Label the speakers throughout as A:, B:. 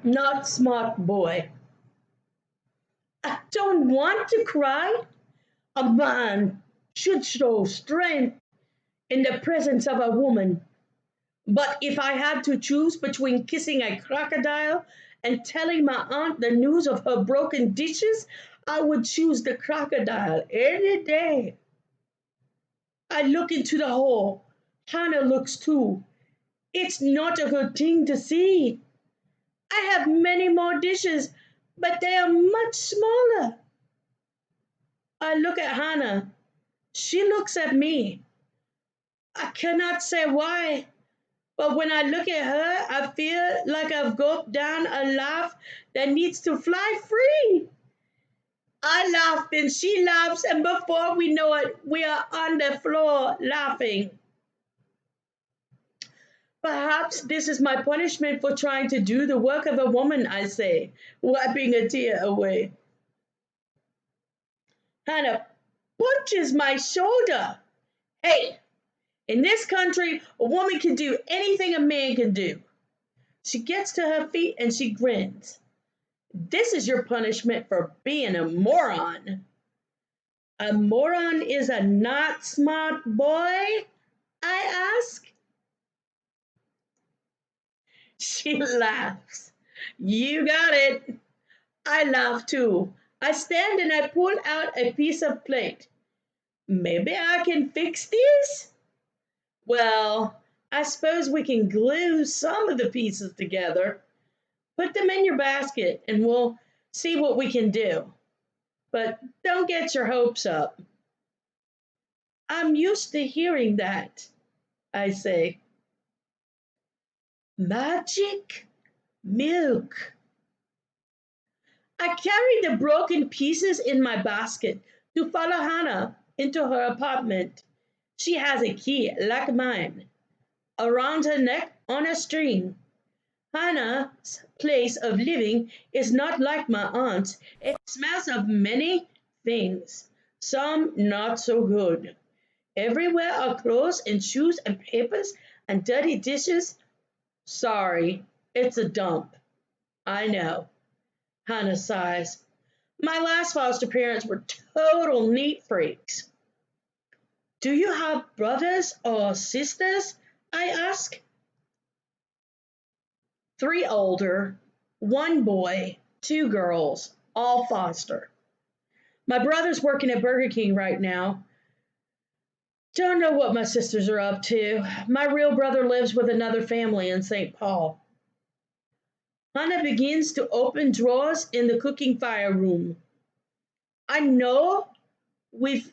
A: Not smart boy. I don't want to cry. A man should show strength in the presence of a woman. But if I had to choose between kissing a crocodile and telling my aunt the news of her broken dishes, I would choose the crocodile any day. I look into the hole. Hannah looks too. It's not a good thing to see. I have many more dishes, but they are much smaller. I look at Hannah. She looks at me. I cannot say why, but when I look at her, I feel like I've gulped down a laugh that needs to fly free. I laugh and she laughs, and before we know it, we are on the floor laughing. Perhaps this is my punishment for trying to do the work of a woman, I say, wiping a tear away. Hannah punches my shoulder. Hey, in this country, a woman can do anything a man can do. She gets to her feet and she grins. This is your punishment for being a moron. A moron is a not smart boy? I ask. She laughs. You got it. I laugh too. I stand and I pull out a piece of plate. Maybe I can fix this? Well, I suppose we can glue some of the pieces together. Put them in your basket and we'll see what we can do. But don't get your hopes up. I'm used to hearing that, I say. Magic milk. I carry the broken pieces in my basket to follow Hannah into her apartment. She has a key like mine around her neck on a string. Hannah's place of living is not like my aunt's. It smells of many things, some not so good. Everywhere are clothes and shoes and papers and dirty dishes. Sorry, it's a dump. I know. Hannah sighs. My last foster parents were total neat freaks. Do you have brothers or sisters? I ask. Three older, one boy, two girls, all foster. My brother's working at Burger King right now. Don't know what my sisters are up to. My real brother lives with another family in St. Paul. Hannah begins to open drawers in the cooking fire room. I know we've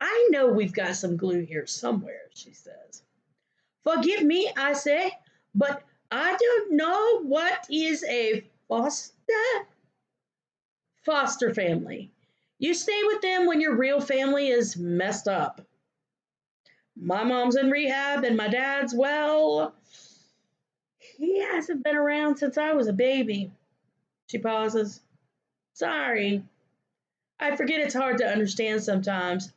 A: I know we've got some glue here somewhere, she says. Forgive me, I say, but I don't know what is a foster family. You stay with them when your real family is messed up. My mom's in rehab and my dad's, well, he hasn't been around since I was a baby. She pauses. Sorry. I forget it's hard to understand sometimes.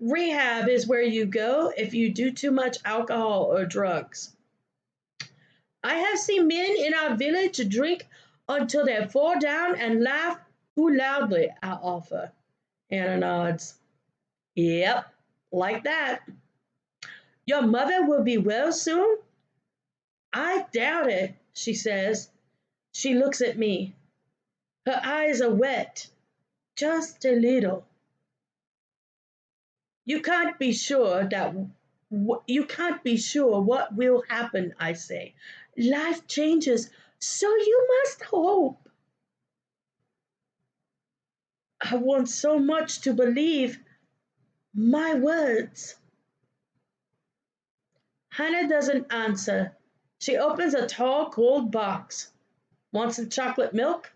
A: Rehab is where you go if you do too much alcohol or drugs. I have seen men in our village drink until they fall down and laugh too loudly, I offer. Anna nods. Yep, like that. Your mother will be well soon? I doubt it, she says. She looks at me. Her eyes are wet, just a little. You can't be sure that you can't be sure what will happen, I say. Life changes, so you must hope. I want so much to believe my words. Hannah doesn't answer. She opens a tall, cold box. Want some chocolate milk?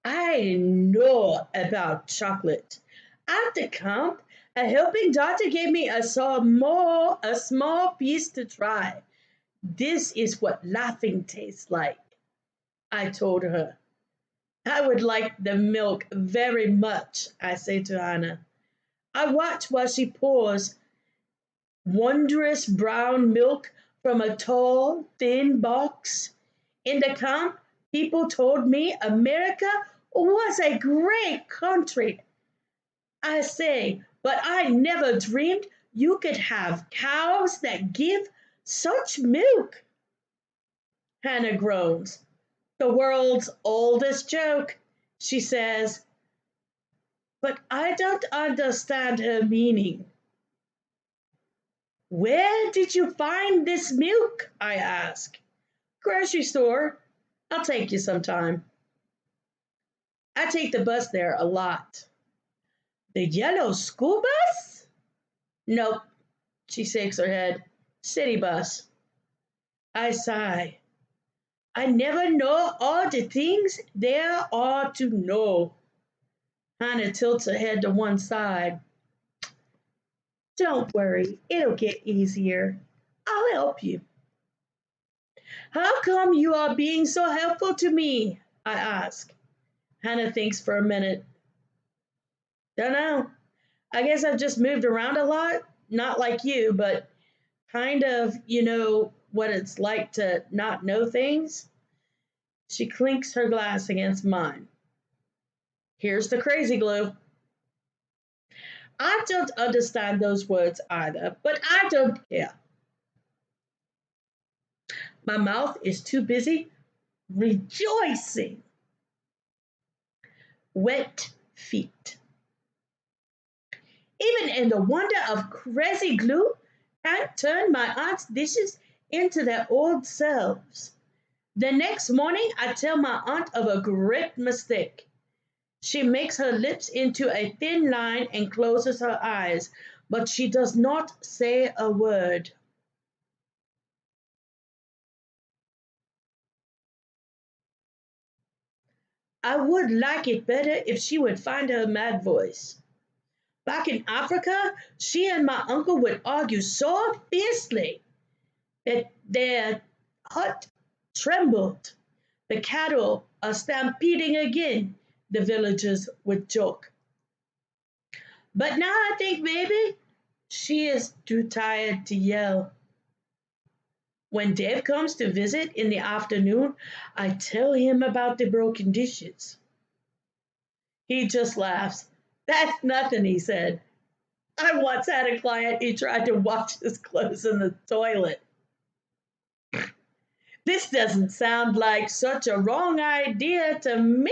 A: I know about chocolate. At the camp, a helping daughter gave me a small piece to try. This is what laughing tastes like, I told her. I would like the milk very much, I say to Hannah. I watch while she pours wondrous brown milk from a tall, thin box. In the camp, people told me America was a great country. I say, but I never dreamed you could have cows that give such milk. Hannah groans. The world's oldest joke, she says, but I don't understand her meaning. Where did you find this milk? I ask. Grocery store. I'll take you sometime. I take the bus there a lot. The yellow school bus? Nope, she shakes her head. City bus. I sigh. I never know all the things there are to know. Hannah tilts her head to one side. Don't worry, it'll get easier. I'll help you. How come you are being so helpful to me? I ask. Hannah thinks for a minute. Don't know. I guess I've just moved around a lot. Not like you, but kind of, what it's like to not know things. She clinks her glass against mine. Here's the crazy glue. I don't understand those words either, but I don't care. My mouth is too busy rejoicing. Wet feet. Even in the wonder of crazy glue, can't turn my aunt's dishes into their old selves. The next morning, I tell my aunt of a great mistake. She makes her lips into a thin line and closes her eyes, but she does not say a word. I would like it better if she would find her mad voice. Back in Africa, she and my uncle would argue so fiercely that their hut trembled. The cattle are stampeding again, the villagers would joke. But now I think maybe she is too tired to yell. When Dave comes to visit in the afternoon, I tell him about the broken dishes. He just laughs. That's nothing, he said. I once had a client who tried to wash his clothes in the toilet. This doesn't sound like such a wrong idea to me,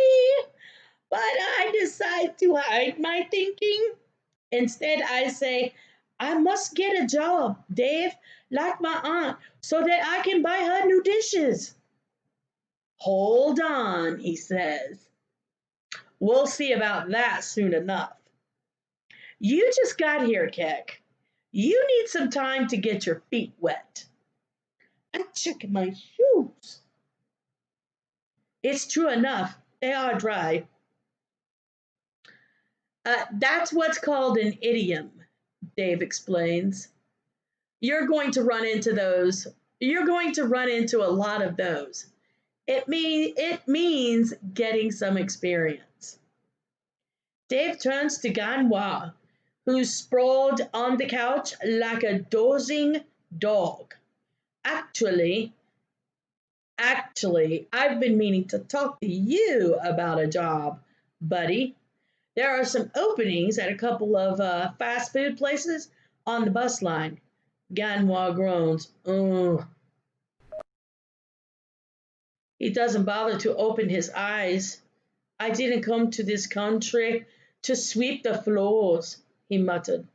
A: but I decide to hide my thinking. Instead, I say, I must get a job, Dave, like my aunt, so that I can buy her new dishes. Hold on, he says. We'll see about that soon enough. You just got here, Keck. You need some time to get your feet wet. I'm checking my shoes. It's true enough, they are dry. That's what's called an idiom, Dave explains. You're going to run into those. You're going to run into a lot of those. It means getting some experience. Dave turns to Ganwa, who's sprawled on the couch like a dozing dog. Actually, actually, I've been meaning to talk to you about a job, buddy. There are some openings at a couple of fast food places on the bus line. Ganwa groans. Ugh. He doesn't bother to open his eyes. I didn't come to this country to sweep the floors, he muttered.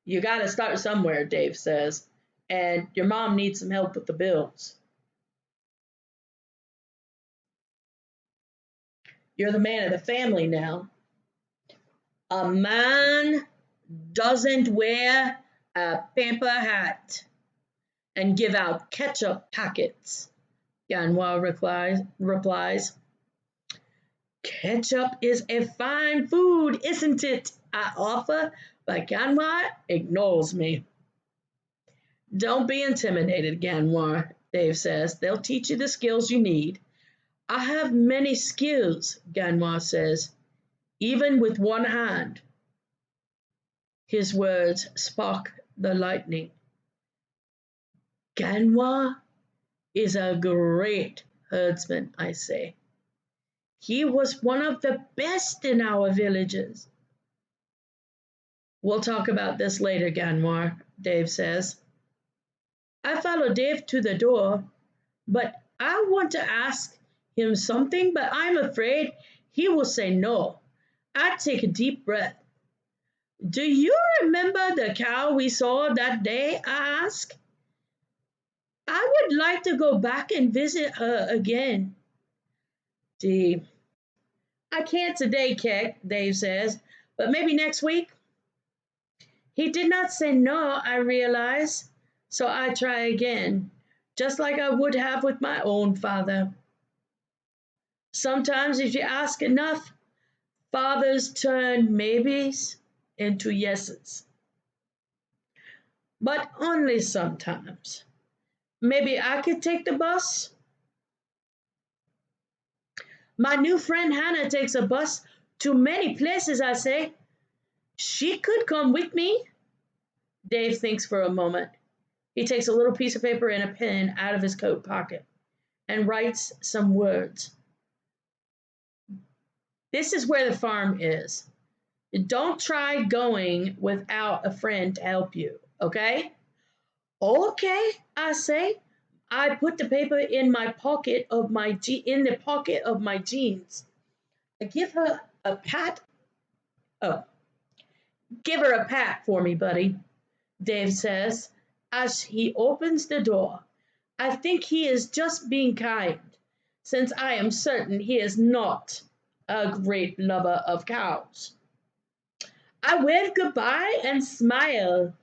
A: You gotta start somewhere, Dave says, and your mom needs some help with the bills. You're the man of the family now. A man doesn't wear a paper hat and give out ketchup packets, Ganwa replies. Ketchup is a fine food, isn't it? I offer, but Ganwa ignores me. Don't be intimidated, Ganwa, Dave says. They'll teach you the skills you need. I have many skills, Ganwa says, even with one hand. His words spark the lightning. Ganwa is a great herdsman, I say. He was one of the best in our villages. We'll talk about this later, Ganwar, Dave says. I follow Dave to the door, but I want to ask him something, but I'm afraid he will say no. I take a deep breath. Do you remember the cow we saw that day? I ask. I would like to go back and visit her again. Gee, I can't today, Keck, Dave says, but maybe next week. He did not say no, I realize, so I try again, just like I would have with my own father. Sometimes, if you ask enough, fathers turn maybes into yeses. But only sometimes. Maybe I could take the bus? My new friend Hannah takes a bus to many places, I say. She could come with me. Dave thinks for a moment. He takes a little piece of paper and a pen out of his coat pocket and writes some words. This is where the farm is. Don't try going without a friend to help you, okay? Okay, I say. I put the paper in my pocket of in the pocket of my jeans. I give her a pat. Oh, give her a pat for me, buddy, Dave says as he opens the door. I think he is just being kind, since I am certain he is not a great lover of cows. I wave goodbye and smile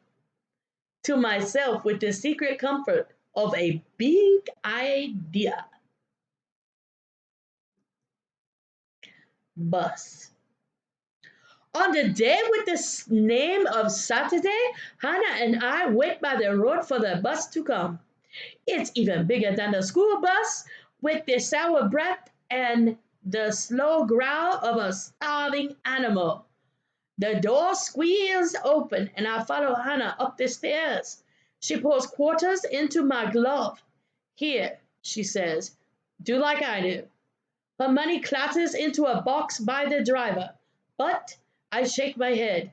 A: to myself with the secret comfort of a big idea. Bus. On the day with the name of Saturday, Hannah and I wait by the road for the bus to come. It's even bigger than the school bus with the sour breath and the slow growl of a starving animal. The door squeals open and I follow Hannah up the stairs. She pours quarters into my glove. Here, she says, do like I do. Her money clatters into a box by the driver, but I shake my head.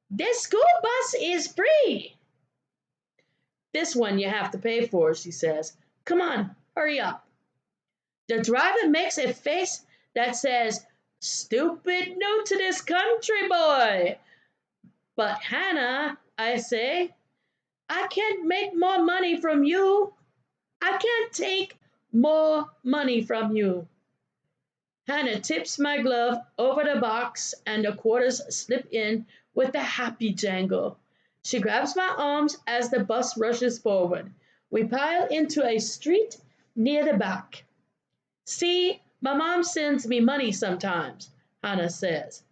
A: This school bus is free. This one you have to pay for, she says. Come on, hurry up. The driver makes a face that says, stupid new to this country, boy. But Hannah, I say, I can't make more money from you. I can't take more money from you. Hannah tips my glove over the box and the quarters slip in with a happy jangle. She grabs my arms as the bus rushes forward. We pile into a street near the back. See, my mom sends me money sometimes, Hannah says.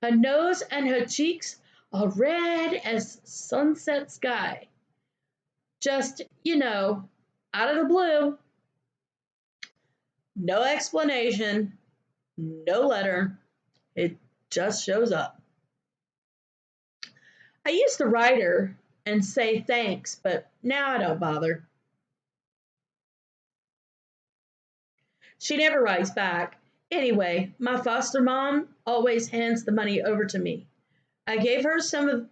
A: Her nose and her cheeks are red as sunset sky. Just, out of the blue. No explanation, no letter. It just shows up. I used to write her and say thanks, but now I don't bother. She never writes back. Anyway, my foster mom always hands the money over to me. I gave her some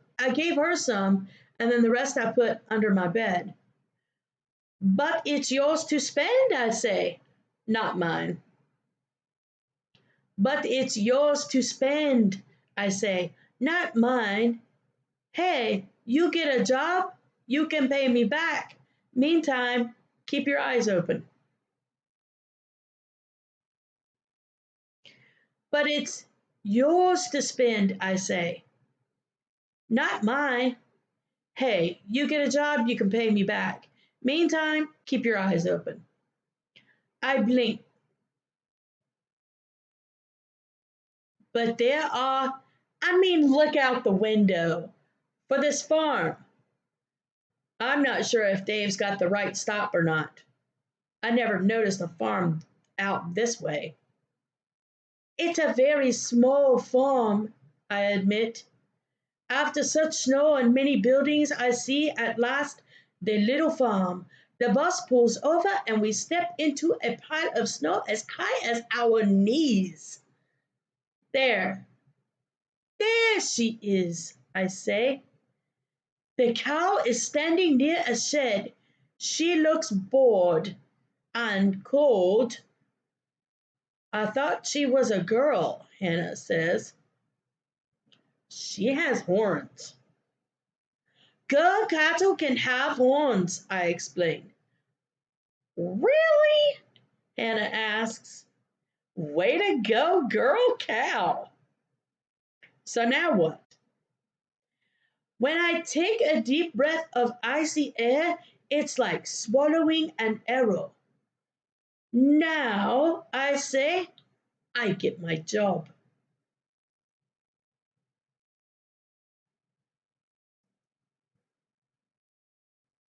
A: and then the rest I put under my bed. But it's yours to spend, I say. Not mine. But it's yours to spend, I say. Not mine. Hey, you get a job, you can pay me back. Meantime, keep your eyes open. But it's yours to spend, I say. Not mine. Hey, you get a job, you can pay me back. Meantime, keep your eyes open. I blink. But look out the window for this farm. I'm not sure if Dave's got the right stop or not. I never noticed a farm out this way. It's a very small farm, I admit. After such snow and many buildings, I see at last the little farm, The bus pulls over and we step into a pile of snow as high as our knees. There, there she is, I say. The cow is standing near a shed. She looks bored and cold. I thought she was a girl, Hannah says. She has horns. Girl cattle can have horns, I explain. Really? Hannah asks. Way to go, girl cow. So now what? When I take a deep breath of icy air, it's like swallowing an arrow. Now, I say, I get my job.